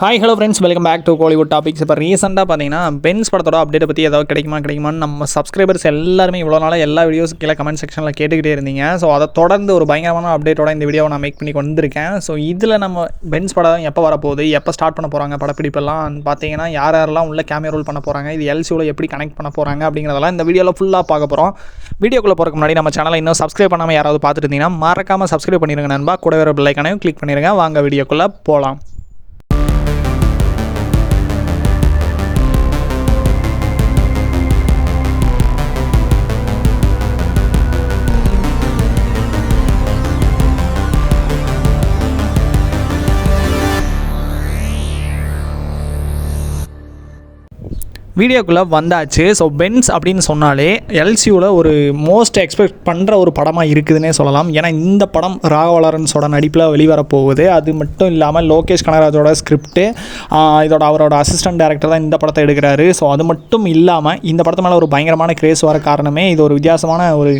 Hi hello friends, welcome back to Kollywood topics. இப்போ ரீசெண்டாக பார்த்தீங்கன்னா பென்ஸ் படத்தோட அப்டேட்டை பற்றி ஏதாவது கிடைக்குமான்னு நம்ம சப்ஸ்கிரைபர்ஸ் எல்லாருமே இவ்வளோ நாளாக எல்லா வீடியோஸ் கீழே கமெண்ட் செக்ஷனில் கேட்டுக்கிட்டே இருந்தீங்க. ஸோ அதை தொடர்ந்து ஒரு பயங்கரமான அப்டேட்டோட இந்த வீடியோவை நான் மேக் பண்ணி வந்திருக்கேன். ஸோ இதில் நம்ம பென்ஸ் படம் எப்போ வரப்போகுது, எப்போ ஸ்டார்ட் பண்ண போகிறாங்க, படப்பிடிப்பெல்லாம் பார்த்தீங்கன்னா யாரெல்லாம் உள்ள கேமியா ரோல் பண்ண போகிறாங்க, இது எல்சியூவில் எப்படி கனெக்ட் பண்ண போகிறாங்க அப்படிங்கிறதெல்லாம் இந்த வீடியோவில் ஃபுல்லாக பார்க்க போகிறோம். வீடியோக்குள்ளே போகிறதுக்கு முன்னாடி நம்ம சேனலை இன்னும் சப்ஸ்கிரைப் பண்ணாமல் யாராவது பார்த்துட்டு இருந்தீங்கன்னா மறக்காமல் சப்ஸ்கிரைப் பண்ணிடுங்க நண்பா. கூட வேறு பெல் ஐக்கானையும் கிளிக் பண்ணிடுங்க. வாங்க வீடியோக்குள்ளே போகலாம். வீடியோக்குள்ளே வந்தாச்சு. ஸோ பென்ஸ் அப்படின்னு சொன்னாலே எல்சியூவில் ஒரு மோஸ்ட் எக்ஸ்பெக்ட் பண்ணுற ஒரு படமாக இருக்குதுன்னே சொல்லலாம். ஏன்னா இந்த படம் ராகவா லாரன்ஸோட நடிப்பில் வெளிவரப்போகுது. அது மட்டும் இல்லாமல் லோகேஷ் கனகராஜோட ஸ்கிரிப்ட்டு, அவரோட அசிஸ்டன்ட் டைரக்டர் தான் இந்த படத்தை எடுக்கிறாரு. ஸோ அது மட்டும் இல்லாமல் இந்த படத்து மேலே ஒரு பயங்கரமான கிரேஸ் வர காரணமே இது ஒரு வித்தியாசமான ஒரு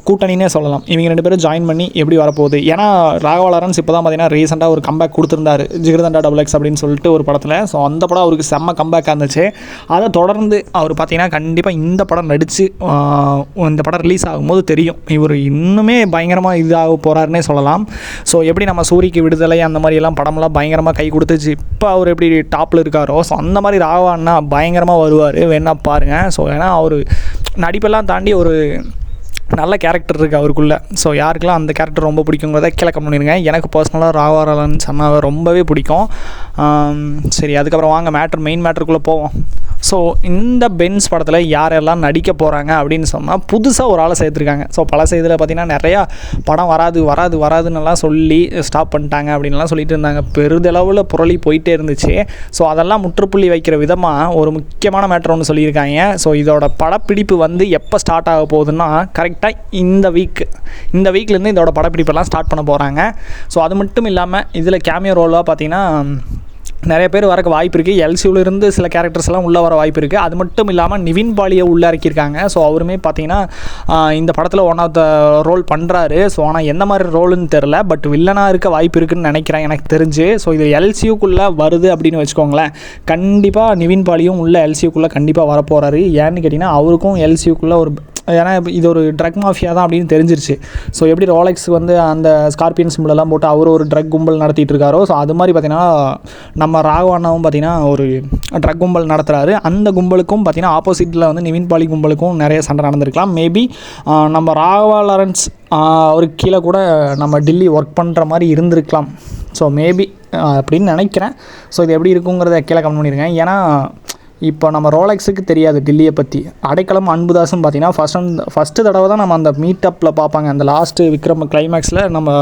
கூட்டணினே சொல்லலாம். இவங்க ரெண்டு பேரும் ஜாயின் பண்ணி எப்படி வரப்போகுது. ஏன்னா ராகவா லாரன்ஸ் இப்போ தான் பார்த்தீங்கன்னா ரீசெண்டாக ஒரு கம்பேக் கொடுத்துருந்தாரு, ஜிகர்தண்டா XX அப்படின்னு சொல்லிட்டு ஒரு படத்தில். ஸோ அந்த படம் அவருக்கு செம்ம கம்பேக்காக இருந்துச்சு. அதை தொடர்ந்து அவர் பார்த்தீங்கன்னா கண்டிப்பாக இந்த படம் நடித்து இந்த படம் ரிலீஸ் ஆகும்போது தெரியும் இவர் இன்னுமே பயங்கரமாக இதாக போகிறாருன்னே சொல்லலாம். ஸோ எப்படி நம்ம சூரிக்கு விடுதலை அந்த மாதிரியெல்லாம் படம்லாம் பயங்கரமாக கை கொடுத்துச்சு, இப்போ அவர் எப்படி டாப்பில் இருக்காரோ, ஸோ அந்த மாதிரி ராகவான்னா பயங்கரமாக வருவார். வேணா பாருங்கள். ஸோ ஏன்னா அவர் நடிப்பெல்லாம் தாண்டி ஒரு நல்ல கேரக்டர் இருக்குது அவருக்குள்ளே. ஸோ யாருக்கெல்லாம் அந்த கேரக்டர் ரொம்ப பிடிக்குங்கிறத கீழே கமெண்ட் பண்ணிடுங்க. எனக்கு பர்சனலாக ராகவா லாரன்ஸ் அண்ணாவை ரொம்பவே பிடிக்கும். சரி, அதுக்கப்புறம் வாங்க மெயின் மேட்டருக்குள்ளே போவோம். ஸோ இந்த பென்ஸ் படத்தில் யாரெல்லாம் நடிக்க போகிறாங்க அப்படின்னு சொன்னால் புதுசாக ஒரு ஆளை சேர்த்துருக்காங்க. ஸோ பல செய்தியில் பார்த்திங்கன்னா நிறையா படம் வராதுன்னெல்லாம் சொல்லி ஸ்டாப் பண்ணிட்டாங்க அப்படின்லாம் சொல்லிட்டு இருந்தாங்க. பெருதளவில் புரளி போயிட்டே இருந்துச்சு. ஸோ அதெல்லாம் முற்றுப்புள்ளி வைக்கிற விதமாக ஒரு முக்கியமான மேட்டர் ஒன்று சொல்லியிருக்காங்க. ஸோ இதோட படப்பிடிப்பு எப்போ ஸ்டார்ட் ஆக போகுதுன்னா கரெக்டாக இந்த வீக்லேருந்து இதோட படப்பிடிப்பெல்லாம் ஸ்டார்ட் பண்ண போகிறாங்க. ஸோ அது மட்டும் இல்லாமல் இதில் கேமியோ ரோலாக பார்த்திங்கன்னா நிறைய பேர் வரக்கு வாய்ப்பு இருக்குது. எல்சியூலேருந்து சில கேரக்டர்ஸ் எல்லாம் உள்ளே வர வாய்ப்பு இருக்குது. அது மட்டும் இல்லாமல் நிவின் பாலியை உள்ளே இறக்கியிருக்காங்க. ஸோ அவருமே பார்த்தீங்கன்னா இந்த படத்தில் ஒன் ஆஃப் த ரோல் பண்ணுறாரு. ஸோ ஆனால் எந்த மாதிரி ரோலுன்னு தெரில, பட் வில்லனாக இருக்க வாய்ப்பு இருக்குதுன்னு நினைக்கிறேன் எனக்கு தெரிஞ்சு. ஸோ இது எல்சியூக்குள்ளே வருது அப்படின்னு வச்சுக்கோங்களேன், கண்டிப்பாக நிவின் பாலியும் உள்ள எல்சியூக்குள்ளே கண்டிப்பாக வரப்போகிறாரு. ஏன்னு கேட்டிங்கன்னா அவருக்கும் எல்சியூக்குள்ளே ஒரு, ஏன்னா இது ஒரு ட்ரக் மாஃபியா தான் அப்படின்னு தெரிஞ்சிருச்சு. ஸோ எப்படி ரோலெக்ஸ் அந்த ஸ்கார்பியன் சிம்பிளெல்லாம் போட்டு அவர் ஒரு ட்ரக் கும்பல் நடத்திட்டு இருக்காரோ, ஸோ அது மாதிரி பார்த்திங்கன்னா நம்ம ராகவானாவும் பார்த்திங்கன்னா ஒரு ட்ரக் கும்பல் நடத்துகிறாரு. அந்த கும்பலுக்கும் பார்த்திங்கன்னா ஆப்போசிட்டில் நிவின் பாலி கும்பலுக்கும் நிறைய சண்டை நடந்திருக்கலாம். மேபி நம்ம ராகவா லாரன்ஸ் அவருக்கு கீழே கூட நம்ம டில்லி ஒர்க் பண்ணுற மாதிரி இருந்திருக்கலாம். ஸோ மேபி அப்படின்னு நினைக்கிறேன். ஸோ இது எப்படி இருக்குங்கிறத கீழே கமெண்ட் பண்ணிடுங்க. ஏன்னா இப்போ நம்ம ரோலெக்ஸுக்கு தெரியாது டில்லியை பற்றி. அடைக்கலம் அன்புதாஸும் பார்த்திங்கன்னா ஃபஸ்ட்டு தடவை தான் நம்ம அந்த மீட்டப்பில் பார்ப்பாங்க. அந்த லாஸ்ட்டு விக்ரம் கிளைமேக்ஸில் நம்ம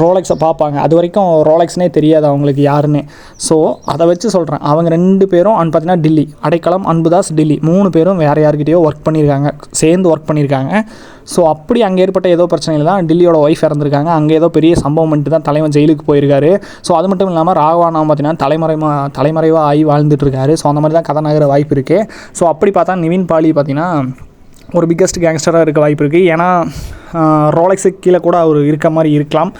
ரோலெக்ஸை பார்ப்பாங்க. அது வரைக்கும் ரோலெக்ஸ்னே தெரியாது அவங்களுக்கு யாருன்னு. ஸோ அதை வச்சு சொல்கிறேன், அவங்க 2 பேரும் பார்த்திங்கன்னா டில்லி, அடைக்கலம் அன்புதாஸ் டில்லி 3 பேரும் வேறு யார்கிட்டையோ சேர்ந்து ஒர்க் பண்ணியிருக்காங்க. ஸோ அப்படி அங்கே ஏற்பட்ட ஏதோ பிரச்சனையில் தான் டில்லியோட ஒய்ஃப் இறந்துருக்காங்க. அங்கே ஏதோ பெரிய சம்பவம் பண்ணிட்டு தான் தலைவன் ஜெயிலுக்கு போயிருக்காரு. ஸோ அது மட்டும் இல்லாமல் ராகவானாவும் பார்த்திங்கன்னா தலைமறைவாக ஆகி வாழ்ந்துட்டுருக்காரு. ஸோ அந்த மாதிரி தான் கதை நகர வாய்ப்பு இருக்குது. ஸோ அப்படி பார்த்தா நிவின் பாலி பார்த்திங்கன்னா ஒரு பிக்கஸ்ட் கேங்ஸ்டராக இருக்க வாய்ப்பு இருக்குது. ஏன்னா ரோலெக்ஸுக்கு கீழே கூட அவர் இருக்க மாதிரி இருக்கலாம்.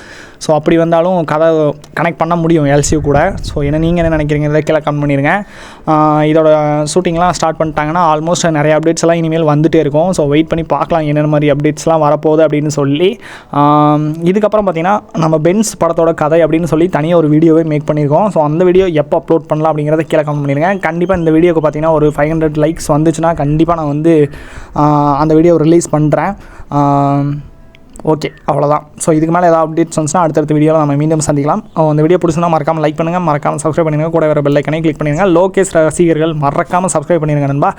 ஸோ அப்படி வந்தாலும் கதை கனெக்ட் பண்ண முடியும் எல்சியூ கூட. ஸோ நீங்கள் என்ன நினைக்கிறீங்க இதை கீழே கமெண்ட் பண்ணிடுங்க. இதோட ஷூட்டிங்லாம் ஸ்டார்ட் பண்ணிட்டாங்கன்னா ஆல்மோஸ்ட் நிறைய அப்டேட்ஸ் எல்லாம் இனிமேல் வந்துகிட்டே இருக்கும். ஸோ வெயிட் பண்ணி பார்க்கலாம் என்னென்ன மாதிரி அப்டேட்ஸ்லாம் வரப்போகுது அப்படின்னு சொல்லி. இதுக்கப்புறம் பார்த்திங்கன்னா நம்ம பென்ஸ் படத்தோட கதை அப்படின்னு சொல்லி தனியாக ஒரு வீடியோவே மேக் பண்ணியிருக்கோம். ஸோ அந்த வீடியோ எப்போ அப்லோட் பண்ணலாம் அப்படிங்கிறத கீழே கமெண்ட் பண்ணிடுங்க. கண்டிப்பாக இந்த வீடியோக்கு பார்த்திங்கன்னா ஒரு 500 லைக்ஸ் வந்துச்சுன்னா கண்டிப்பாக நான் அந்த வீடியோ ரிலீஸ் பண்ணுறேன். ஓகே, அவ்வளோதான். ஸோ இதுக்கு மேலே ஏதாவது அப்டேட்ஸ் வந்துச்சுன்னா அடுத்தடுத்த வீடியோவில் நம்ம மீண்டும் சந்திக்கலாம். அந்த வீடியோ பிடிச்சிருந்தா மறக்காமல் லைக் பண்ணுங்கள், மறக்காமல் சப்ஸ்கிரைப் பண்ணுங்கள், கூட வேறு பெல் ஐக்கனை கிளிக் பண்ணிடுங்க. லோகேஷ் ரசிகர்கள் மறக்காமல் சப்ஸ்கிரைப் பண்ணிடுங்க நண்பா.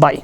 பாய்.